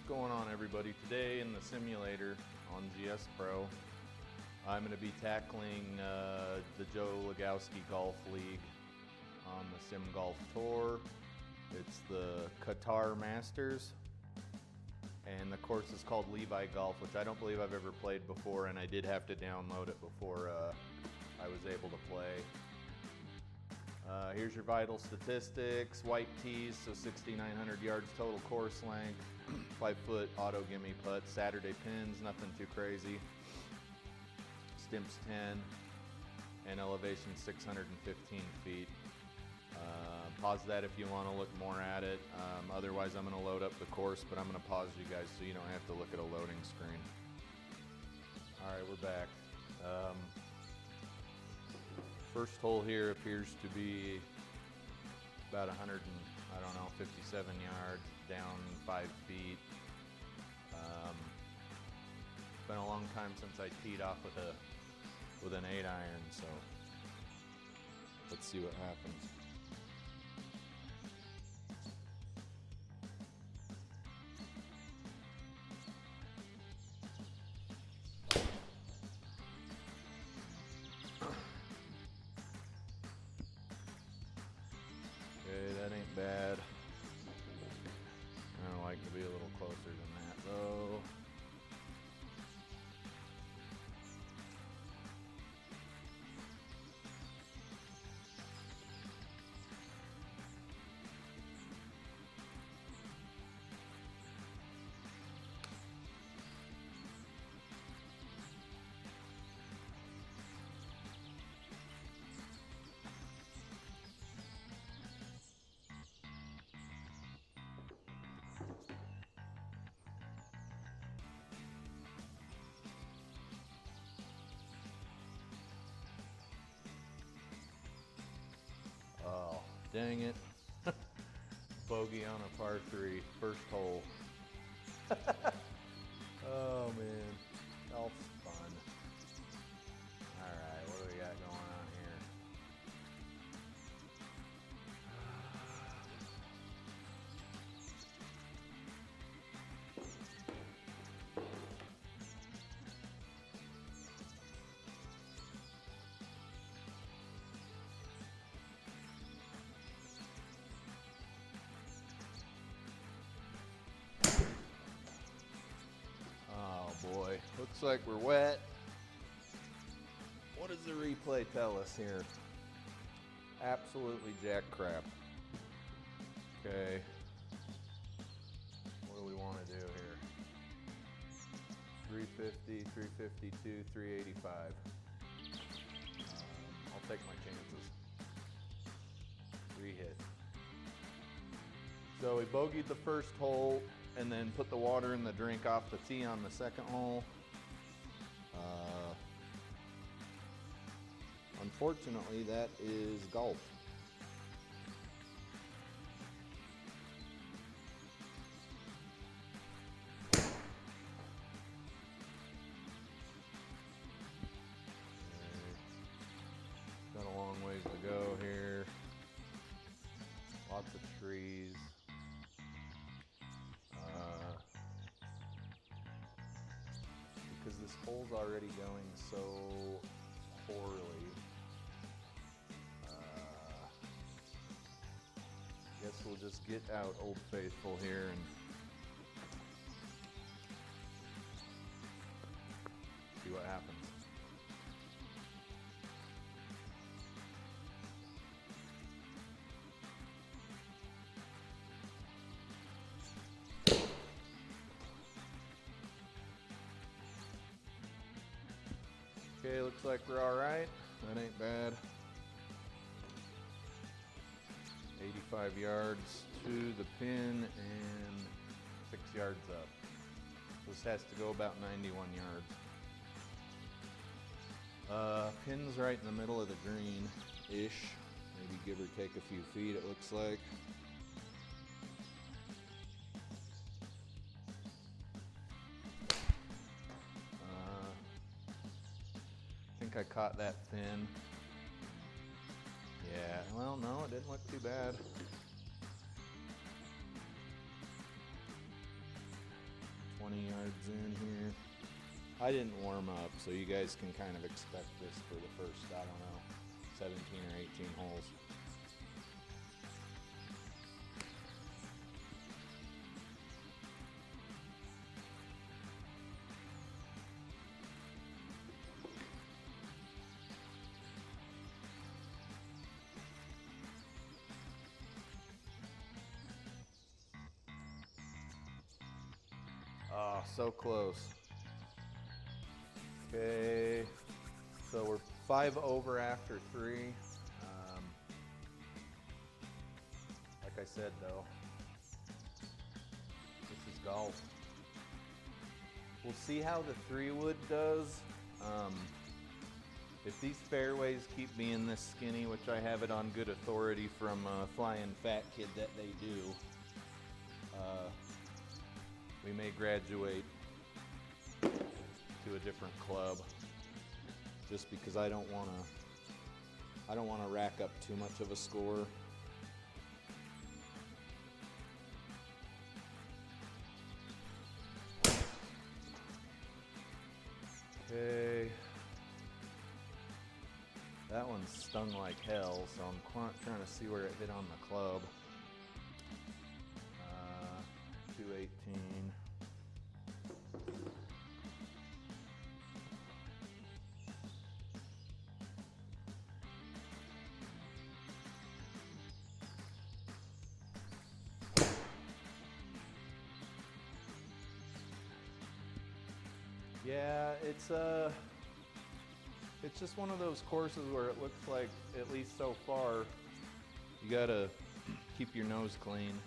going on, everybody? Today in the simulator on GSPro, I'm going to be tackling the Joe Lagowski Golf League on the Sim Golf Tour. It's the Qatar Masters, and the course is called Levi Golf, which I don't believe I've ever played before, and I did have to download it before I was able to play. Here's your vital statistics. White tees, so 6,900 yards total course length. 5-foot auto gimme putt. Saturday pins, nothing too crazy. Stimps 10, and elevation 615 feet. Pause that if you want to look more at it. Otherwise, I'm going to load up the course, but I'm going to pause you guys so you don't have to look at a loading screen. All right, we're back. First hole here appears to be about 57 yards, down 5 feet. It's been a long time since I teed off with an 8-iron, so let's see what happens. Okay, that ain't bad. I like to be a little closer than that though. Oh, dang it. Bogey on a par 3, first hole. Oh man, golf's fun. All right, what do we got going on here? Oh boy, looks like we're wet. What does the replay tell us here? Absolutely jack crap. Okay, what do we want to do here? 350, 352, 385. I'll take my chances. 3 hit. So we bogeyed the first hole and then put the water in the drink off the tee on the second hole. Unfortunately, that is golf. Got a long ways to go here. Lots of trees. Because this hole's already going so poorly, guess we'll just get out Old Faithful here and see what happens. Okay, looks like we're all right. That ain't bad. 85 yards to the pin and 6 yards up. This has to go about 91 yards. Pin's right in the middle of the green-ish. Maybe give or take a few feet, it looks like. I think I caught that thin. Yeah, well, no, it didn't look too bad. 20 yards in here. I didn't warm up, so you guys can kind of expect this for the first, I don't know, 17 or 18 holes. Oh, so close. Okay, so we're 5 over after 3. Like I said though, this is golf. We'll see how the 3-wood does. If these fairways keep being this skinny, which I have it on good authority from Flying Fat Kid that they do, we may graduate to a different club, just because I don't want to rack up too much of a score. Okay, that one stung like hell, so I'm trying to see where it hit on the club. 218. Yeah, it's just one of those courses where it looks like, at least so far, you gotta keep your nose clean.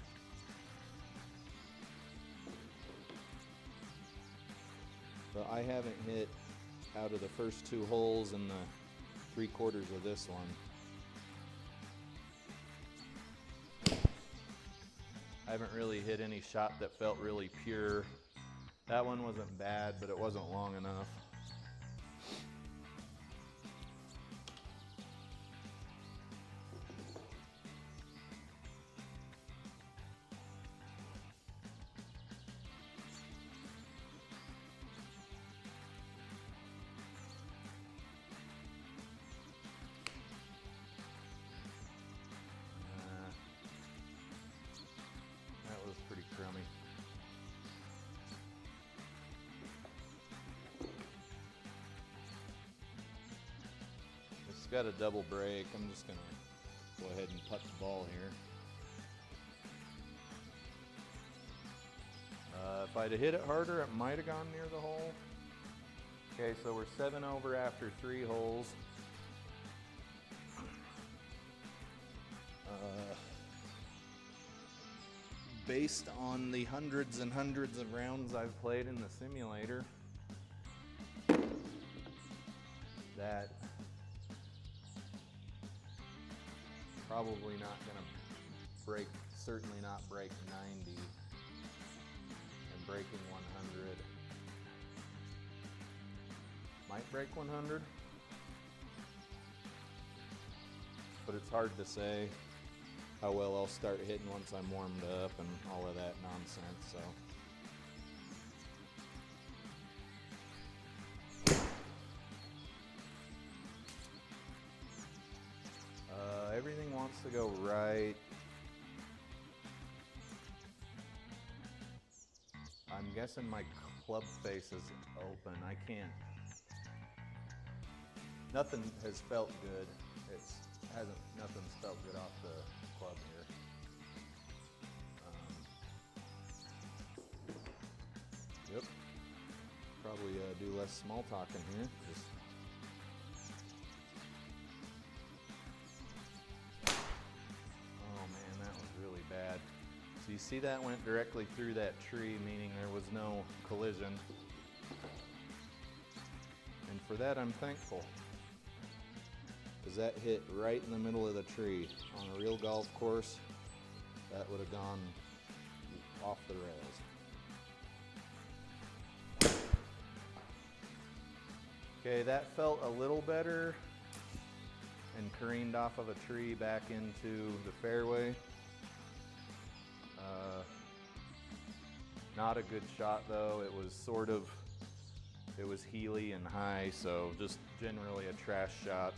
But I haven't hit out of the first 2 holes and the 3/4 of this one. I haven't really hit any shot that felt really pure. That one wasn't bad, but it wasn't long enough. That was pretty crummy. Got a double break. I'm just gonna go ahead and putt the ball here. If I'd have hit it harder, it might have gone near the hole. Okay, so we're 7 over after 3 holes. Based on the hundreds and hundreds of rounds I've played in the simulator, that probably not gonna break, certainly not break 90, and breaking 100. Might break 100, but it's hard to say how well I'll start hitting once I'm warmed up and all of that nonsense, so. Everything wants to go right. I'm guessing my club face is open. I can't. Nothing has felt good. Nothing's felt good off the club here. Yep. Probably do less small talking here. Just bad. So you see that went directly through that tree, meaning there was no collision. And for that I'm thankful, because that hit right in the middle of the tree. On a real golf course, that would have gone off the rails. Okay, that felt a little better and careened off of a tree back into the fairway. Not a good shot though. It was heely and high, so just generally a trash shot.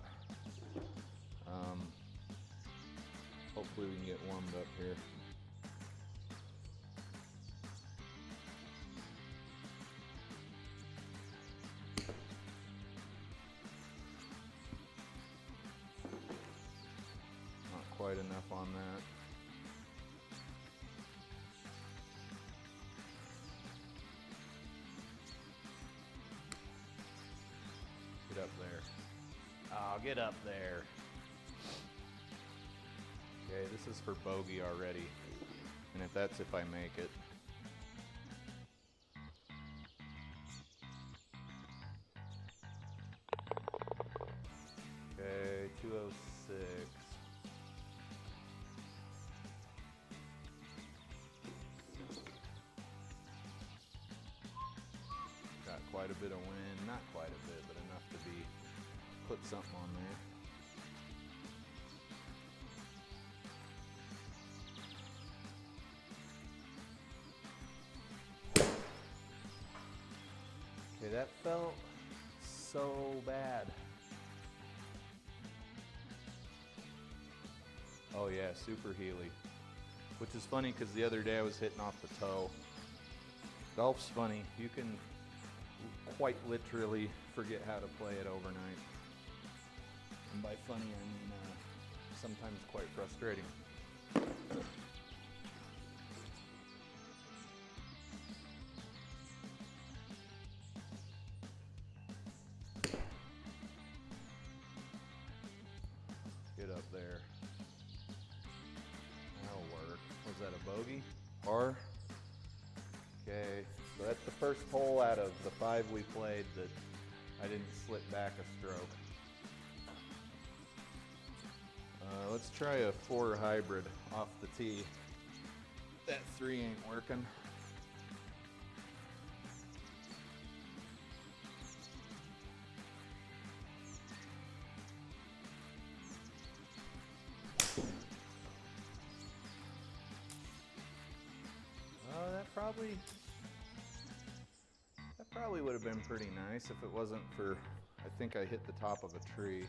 Hopefully we can get warmed up here. Not quite enough on that. Get up there. Oh, get up there. Okay, this is for bogey already. And if I make it. Okay, 206. Got quite a bit of wind, not quite a bit, but enough to put something on there. Okay, that felt so bad. Oh yeah, super heely. Which is funny because the other day I was hitting off the toe. Golf's funny. You can quite literally forget how to play it overnight. And by funny, I mean sometimes quite frustrating. Get up there. That'll work. Was that a bogey? Par? Okay, so that's the first hole out of the 5 we played that I didn't slip back a stroke. Let's try a 4 hybrid off the tee. That 3 ain't working. That probably would have been pretty nice if it wasn't for, I think I hit the top of a tree.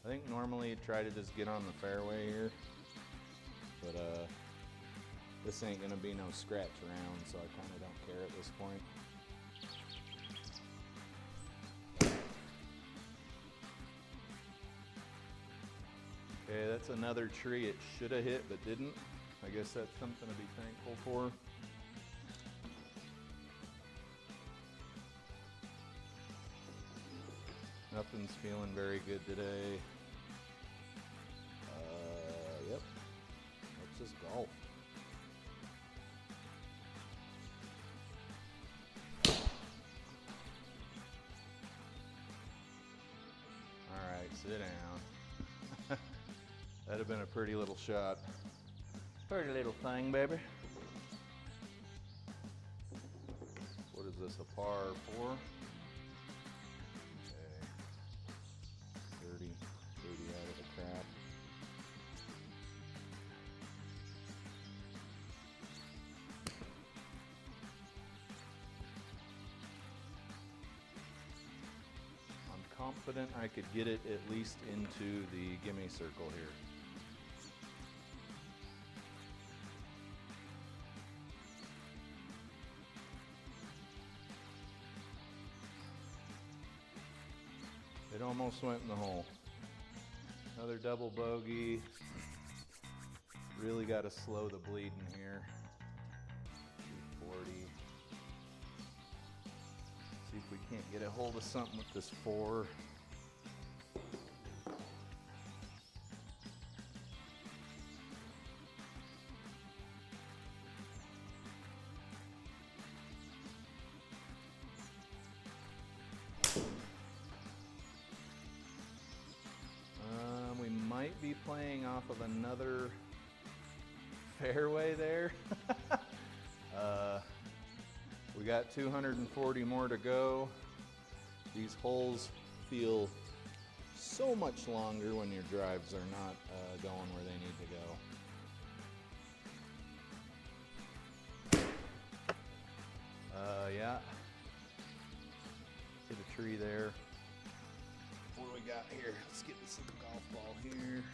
I think normally you'd try to just get on the fairway here, but this ain't gonna be no scratch round, so I kind of don't care at this point. Okay, that's another tree it should have hit but didn't. I guess that's something to be thankful for. Nothing's feeling very good today. Yep. Let's just golf. All right, sit down. That'd have been a pretty little shot. Pretty little thing, baby. What is this, a par 4? Okay. 30 out of the crap. I'm confident I could get it at least into the gimme circle here. It almost went in the hole. Another double bogey. Really got to slow the bleeding here. 240. See if we can't get a hold of something with this 4. Might be playing off of another fairway there. We got 240 more to go. These holes feel so much longer when your drives are not going where they need to go. Yeah. Hit a tree there. What do we got here? Let's get this little golf ball here.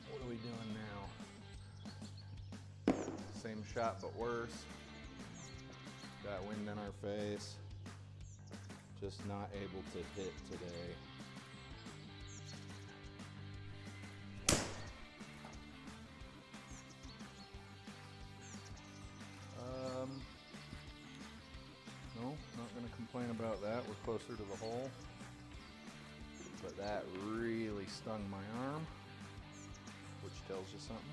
What are we doing now? Same shot but worse. Got wind in our face. Just not able to hit today. No, not gonna complain about that. We're closer to the hole. But that really stung my arm, which tells you something.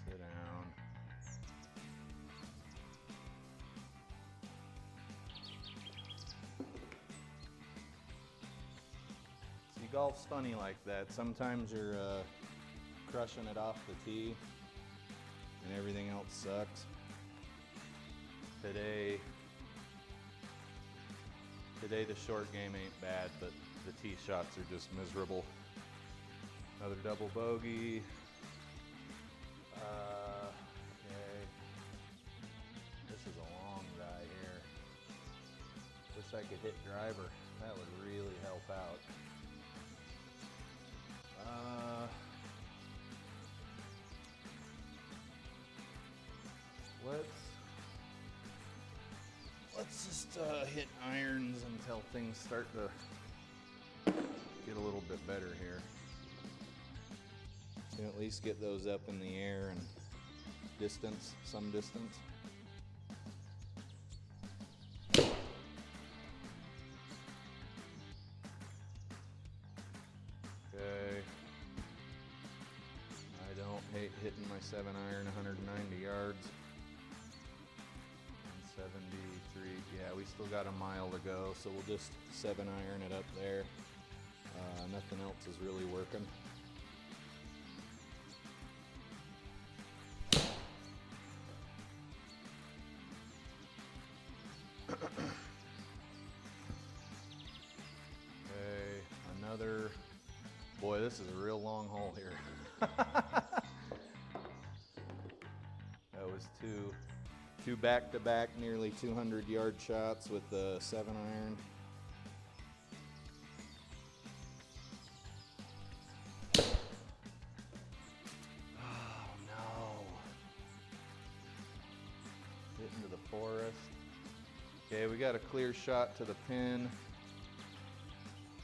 Sit down. See, golf's funny like that. Sometimes you're crushing it off the tee and everything else sucks. Today the short game ain't bad, but the tee shots are just miserable. Another double bogey. Okay. This is a long guy here. Wish I could hit driver. That would really help out. Let's just hit irons until things start to get a little bit better here. Can at least get those up in the air and distance, some distance. Okay. I don't hate hitting my 7-iron 190 yards. 73, yeah, we still got a mile to go, so we'll just 7-iron it up there. Nothing else is really working. Okay, another, boy, this is a real long hole here. That was two back-to-back, nearly 200-yard shots with the 7-iron. Oh no! Get into the forest. Okay, we got a clear shot to the pin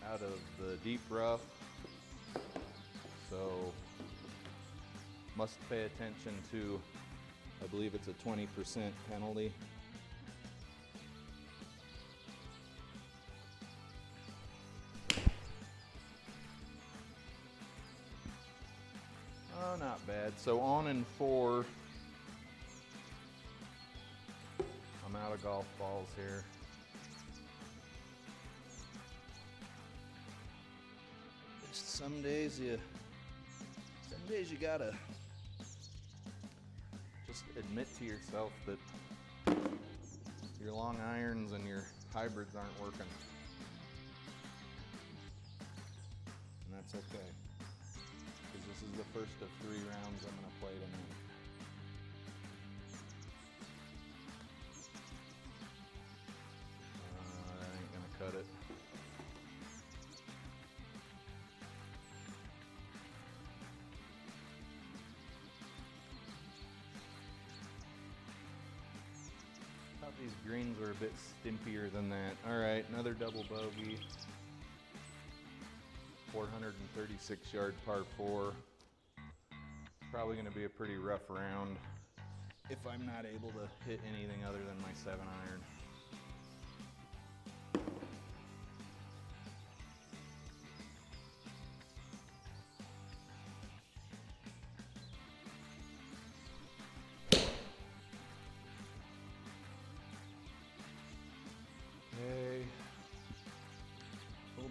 out of the deep rough. So must pay attention to, I believe it's a 20% penalty. Oh, not bad. So on in 4. I'm out of golf balls here. Some days you gotta just admit to yourself that your long irons and your hybrids aren't working. And that's okay. Because this is the first of 3 rounds I'm gonna play tonight. That ain't gonna cut it. These greens were a bit stimpier than that. All right, another double bogey. 436-yard par 4. Probably going to be a pretty rough round if I'm not able to hit anything other than my 7-iron.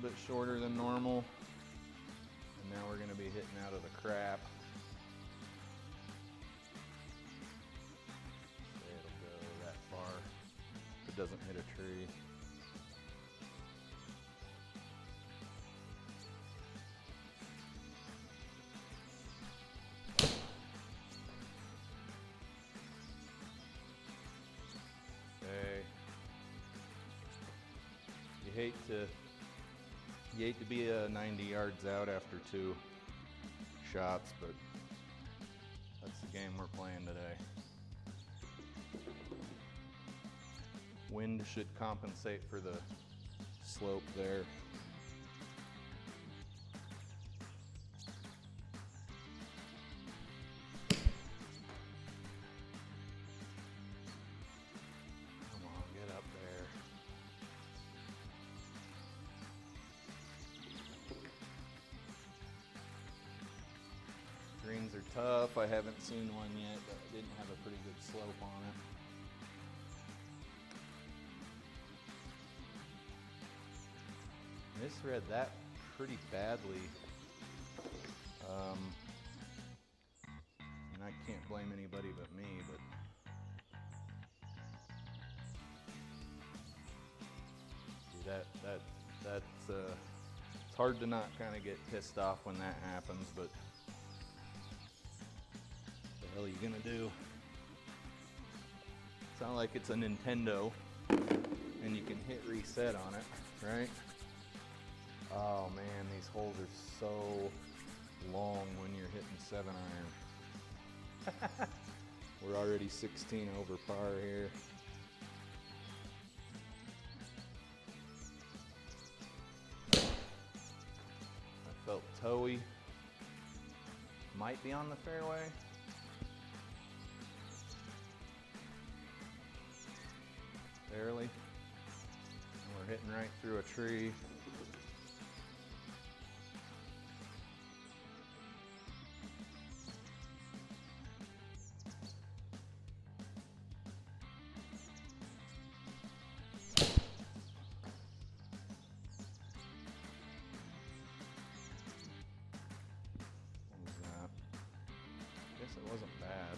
little bit shorter than normal. And now we're going to be hitting out of the crap. It'll go that far if it doesn't hit a tree. You hate to be 90 yards out after 2 shots, but that's the game we're playing today. Wind should compensate for the slope there. Come on, get up there. Greens are tough. I haven't seen one yet, but I didn't have a pretty good slope on it. Misread that pretty badly. And I can't blame anybody but me, but dude, that's it's hard to not kind of get pissed off when that happens, but what the hell are you gonna do? It's not like it's a Nintendo and you can hit reset on it, right? Oh man, these holes are so long when you're hitting 7-iron. We're already 16 over par here. I felt toey. Might be on the fairway. Barely. And we're hitting right through a tree. It wasn't bad.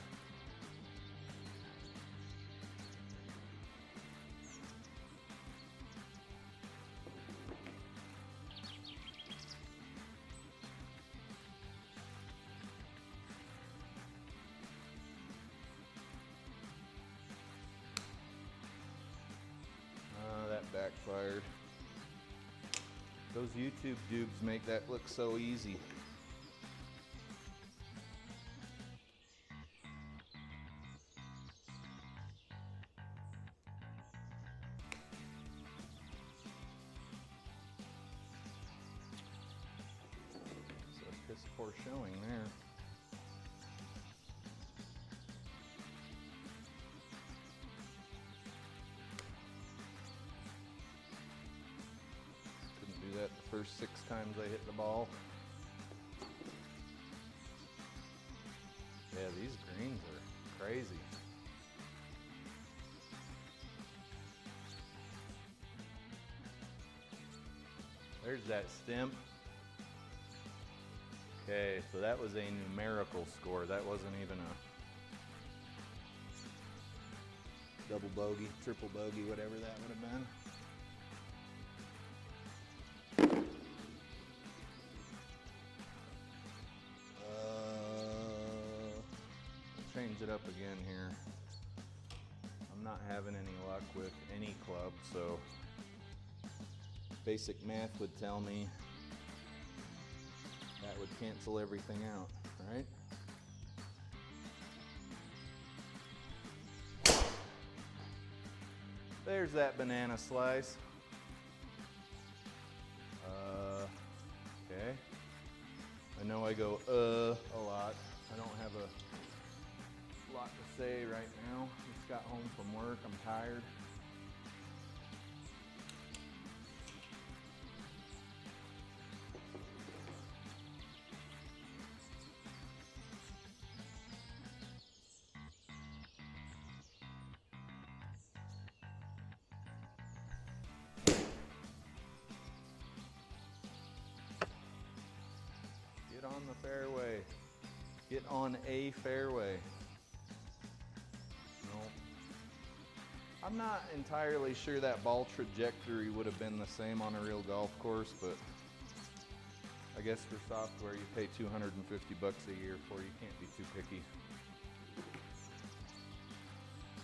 That backfired. Those YouTube dubes make that look so easy. Piss poor showing there. Couldn't do that the first 6 times I hit the ball. Yeah, these greens are crazy. There's that stem. Okay, so that was a numerical score. That wasn't even a double bogey, triple bogey, whatever that would have been. Change it up again here. I'm not having any luck with any club, so basic math would tell me that would cancel everything out, right? There's that banana slice. Okay. I know I go a lot. I don't have a lot to say right now. Just got home from work. I'm tired. Get on the fairway. Get on a fairway. No. I'm not entirely sure that ball trajectory would have been the same on a real golf course, but I guess for software you pay $250 a year for. You can't be too picky.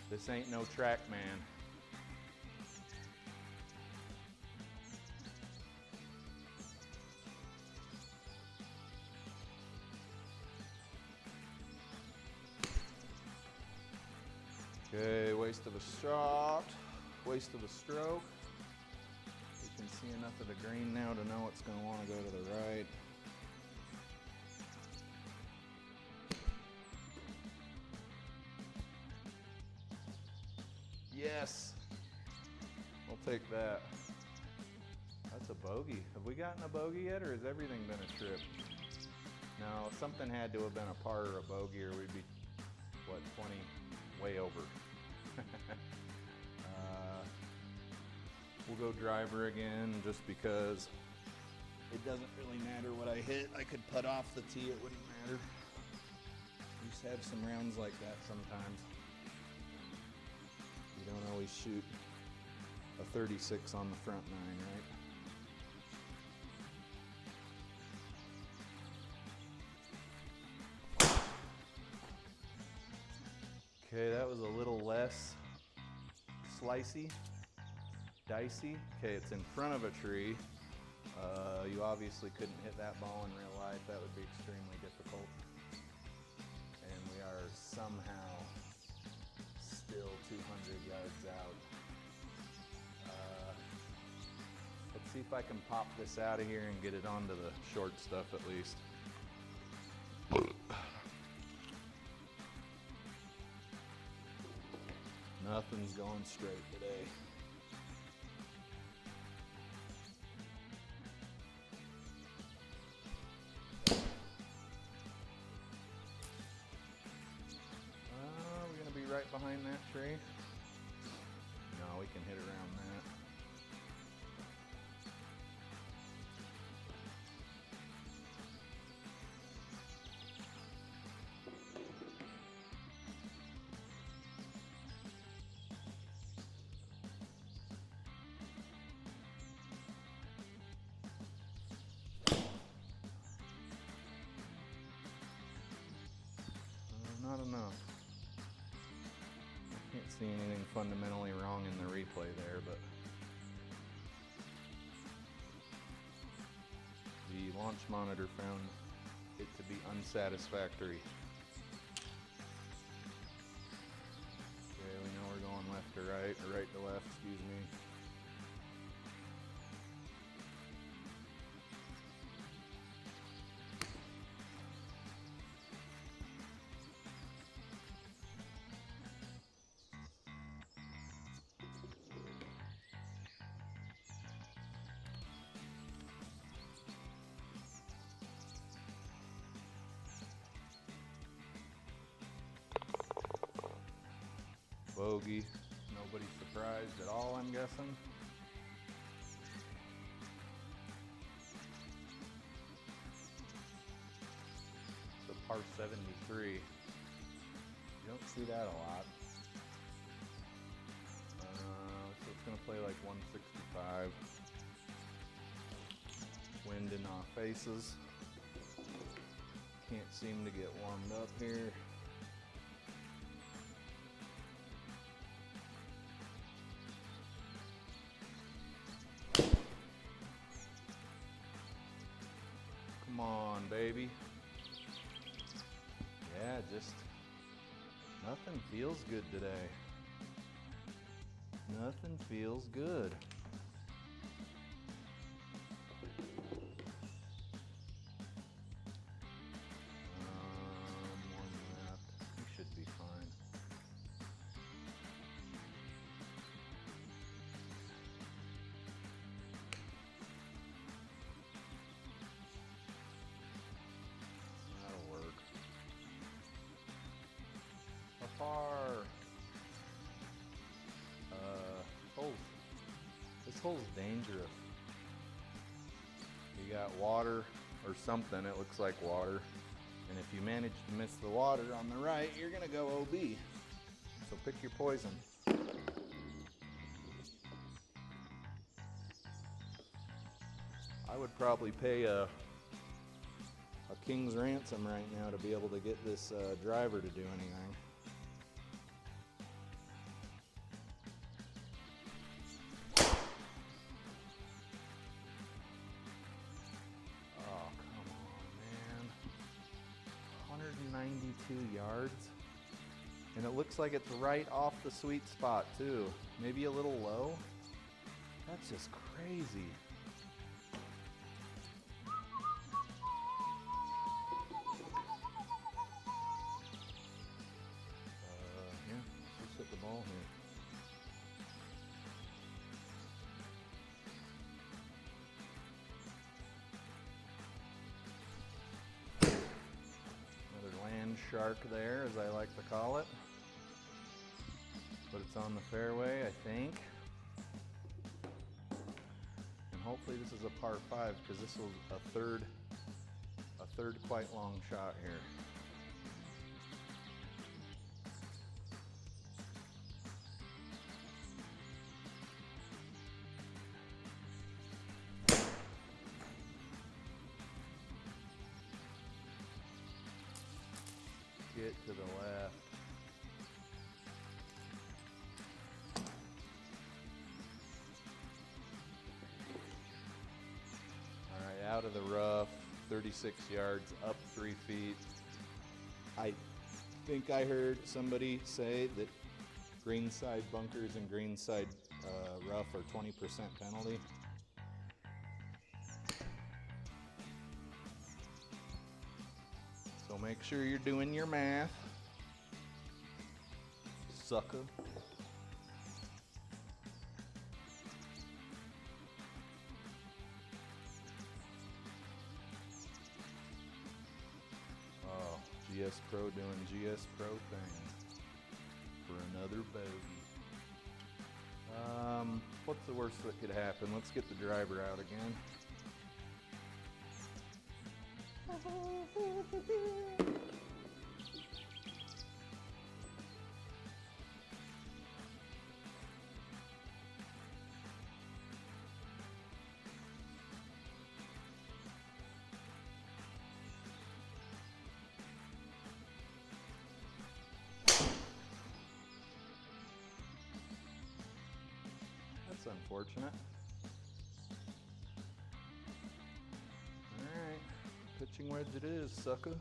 This ain't no track, man. Okay, waste of a shot, waste of a stroke. You can see enough of the green now to know it's going to want to go to the right. Yes, we'll take that. That's a bogey. Have we gotten a bogey yet, or has everything been a trip? No, something had to have been a par or a bogey, or we'd be, what, 20, way over. We'll go driver again, just because it doesn't really matter what I hit. I could putt off the tee, it wouldn't matter. We used to have some rounds like that sometimes. You don't always shoot a 36 on the front nine, right? Okay, that was a little less slicey, dicey. Okay, it's in front of a tree. You obviously couldn't hit that ball in real life. That would be extremely difficult. And we are somehow still 200 yards out. Let's see if I can pop this out of here and get it onto the short stuff at least. Nothing's going straight today. We're gonna be right behind that tree. No, we can hit around that. Not enough. I can't see anything fundamentally wrong in the replay there, but the launch monitor found it to be unsatisfactory. Okay, we know we're going left to right, or right to left, excuse me. Bogey. Nobody's surprised at all, I'm guessing. It's a par 73. You don't see that a lot. So it's going to play like 165. Wind in our faces. Can't seem to get warmed up here. Come on, baby. Yeah, just nothing feels good today. Nothing feels good. One left. We should be fine. That'll work. How far? This hole's dangerous. You got water, or something. It looks like water. And if you manage to miss the water on the right, you're gonna go OB. So pick your poison. I would probably pay a king's ransom right now to be able to get this driver to do anything. Oh, come on, man. 192 yards. And it looks like it's right off the sweet spot, too. Maybe a little low. That's just crazy. The ball here. Another land shark there, as I like to call it. But it's on the fairway, I think. And hopefully this is a par 5, because this was a third quite long shot here. Get to the left. All right, out of the rough, 36 yards, up 3 feet. I think I heard somebody say that greenside bunkers and greenside rough are 20% penalty. So make sure you're doing your math, sucker. Oh, GSPro doing GSPro thing for another bogey. What's the worst that could happen? Let's get the driver out again. That's unfortunate. Alright, pitching wedge it is, sucker.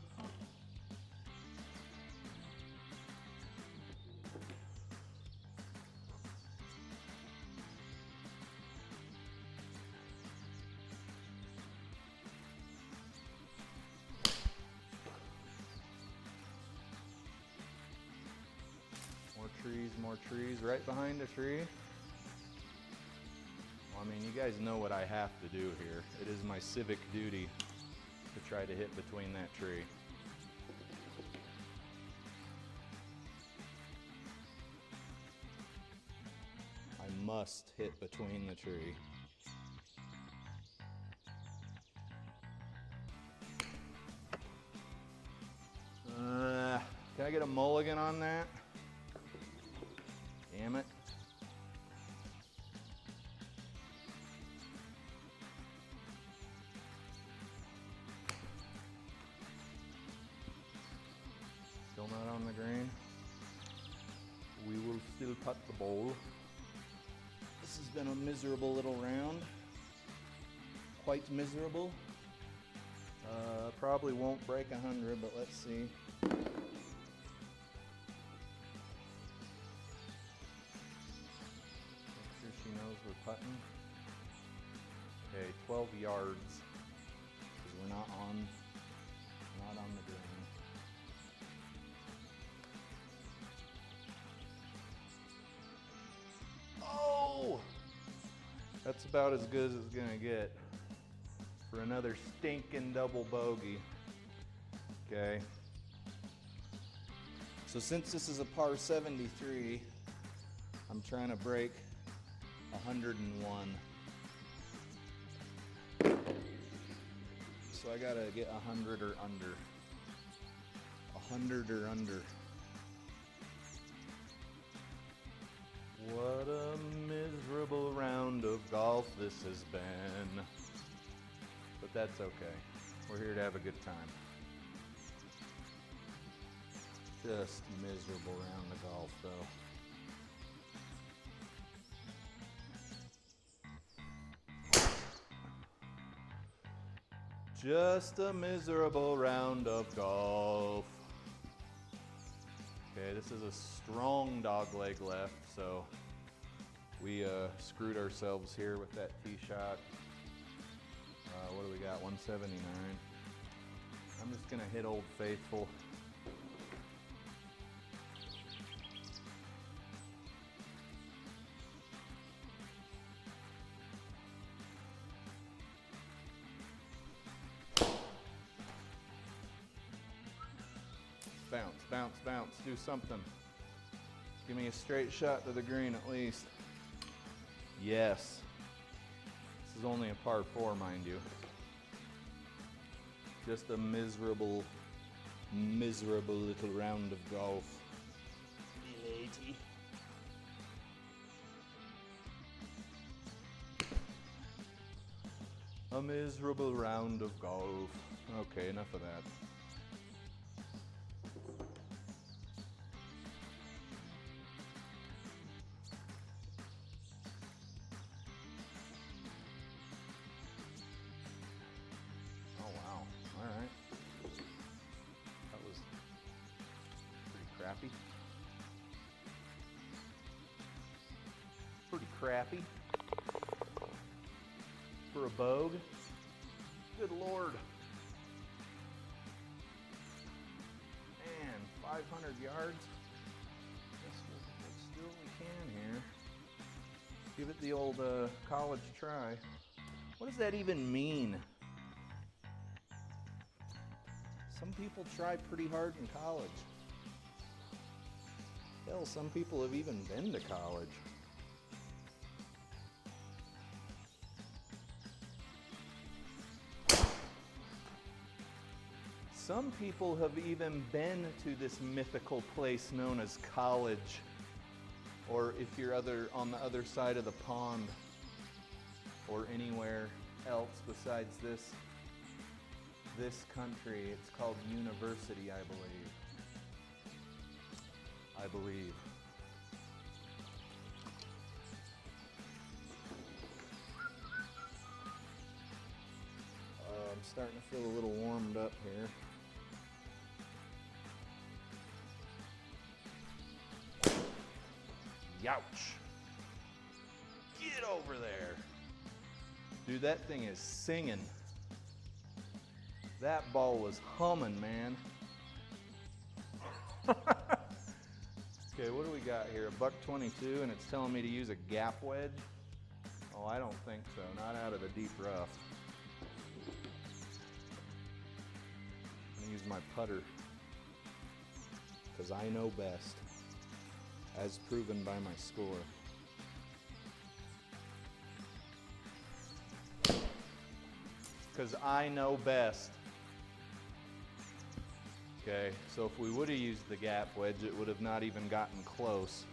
More trees, right behind a tree. Well, I mean, you guys know what I have to do here. It is my civic duty to try to hit between that tree. I must hit between the tree. Can I get a mulligan on that? Damn it. Still not on the green. We will still putt the ball. This has been a miserable little round. Quite miserable. Probably won't break 100, but let's see. She knows we're putting. Okay, 12 yards, because we're not on the green. Oh! That's about as good as it's gonna get for another stinking double bogey. Okay. So since this is a par 73, I'm trying to break 101. so I gotta get 100 or under. 100 or under. What a miserable round of golf this has been. But that's okay. We're here to have a good time. Just miserable round of golf though. Just a miserable round of golf. Okay, this is a strong dog leg left, so we screwed ourselves here with that tee shot. What do we got? 179. I'm just gonna hit Old Faithful. Bounce, bounce, bounce, do something. Give me a straight shot to the green at least. Yes. This is only a par 4, mind you. Just a miserable, miserable little round of golf. Lady. A miserable round of golf. Okay, enough of that. Pretty crappy for a bogue. Good Lord. Man, 500 yards. Guess let's do what we can here. Give it the old college try. What does that even mean? Some people try pretty hard in college. Hell, some people have even been to college. Some people have even been to this mythical place known as college, or if you're on the other side of the pond, or anywhere else besides this country, it's called university, I believe. I'm starting to feel a little warmed up here. Youch! Get over there! Dude, that thing is singing. That ball was humming, man. Okay, what do we got here? $1.22, and it's telling me to use a gap wedge? Oh, I don't think so. Not out of the deep rough. I'm gonna use my putter, because I know best, as proven by my score. Because I know best. Okay, so if we would have used the gap wedge, it would have not even gotten close.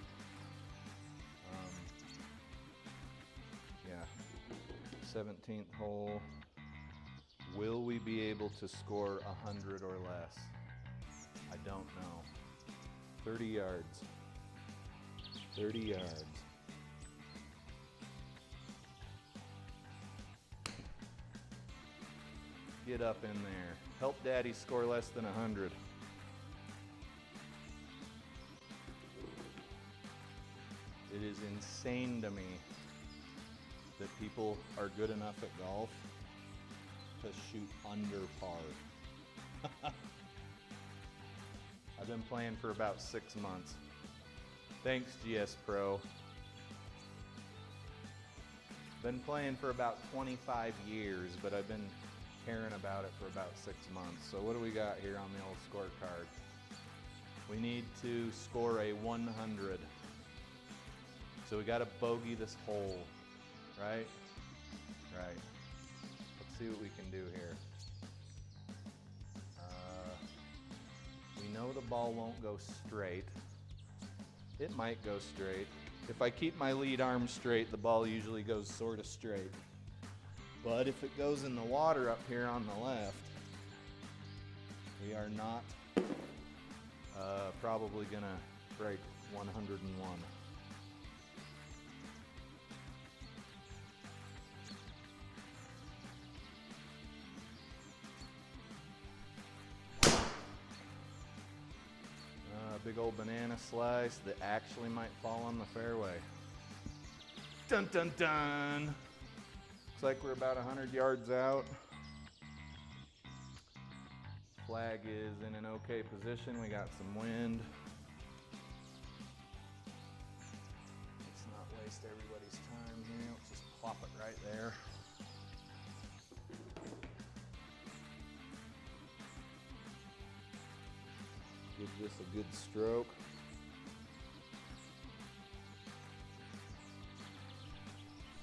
Yeah, 17th hole. Will we be able to score 100 or less? I don't know. 30 yards. 30 yards. Get up in there. Help Daddy score less than 100. It is insane to me that people are good enough at golf to shoot under par. I've been playing for about 6 months. Thanks, GSPro. Been playing for about 25 years, but I've been caring about it for about 6 months. So what do we got here on the old scorecard? We need to score a 100. So we got to bogey this hole, right? Right. Let's see what we can do here. know the ball won't go straight. It might go straight. If I keep my lead arm straight, the ball usually goes sort of straight. But if it goes in the water up here on the left, we are not probably gonna break 101. Big old banana slice that actually might fall on the fairway. Dun dun dun! Looks like we're about 100 yards out. Flag is in an okay position. We got some wind. Let's not waste everybody's time here. Let's just plop it right there. Give this a good stroke.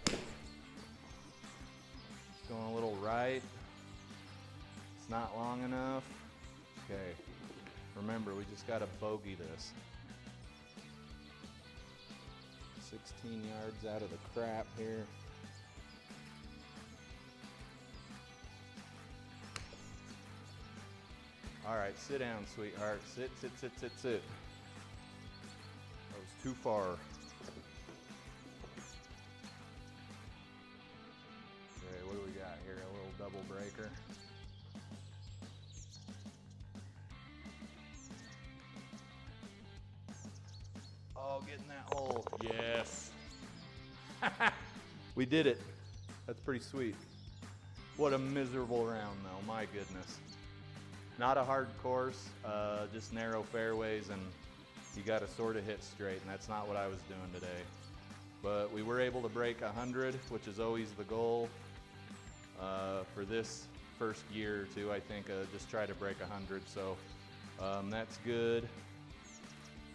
It's going a little right. It's not long enough. Okay, remember we just got to bogey this. 16 yards out of the crap here. All right, sit down, sweetheart. Sit, sit, sit, sit, sit. That was too far. Okay, what do we got here? A little double breaker. Oh, get in that hole. Yes. We did it. That's pretty sweet. What a miserable round, though. My goodness. Not a hard course, just narrow fairways, and you got to sort of hit straight, and that's not what I was doing today. But we were able to break 100, which is always the goal for this first year or two. I think just try to break 100, so that's good.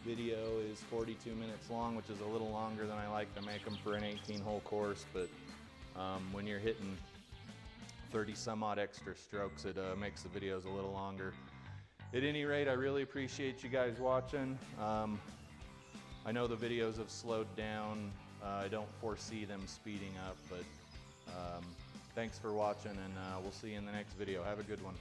Video is 42 minutes long, which is a little longer than I like to make them for an 18-hole course, but when you're hitting 30 some odd extra strokes, it makes the videos a little longer. At any rate, I really appreciate you guys watching. I know the videos have slowed down. I don't foresee them speeding up, but thanks for watching, and we'll see you in the next video. Have a good one.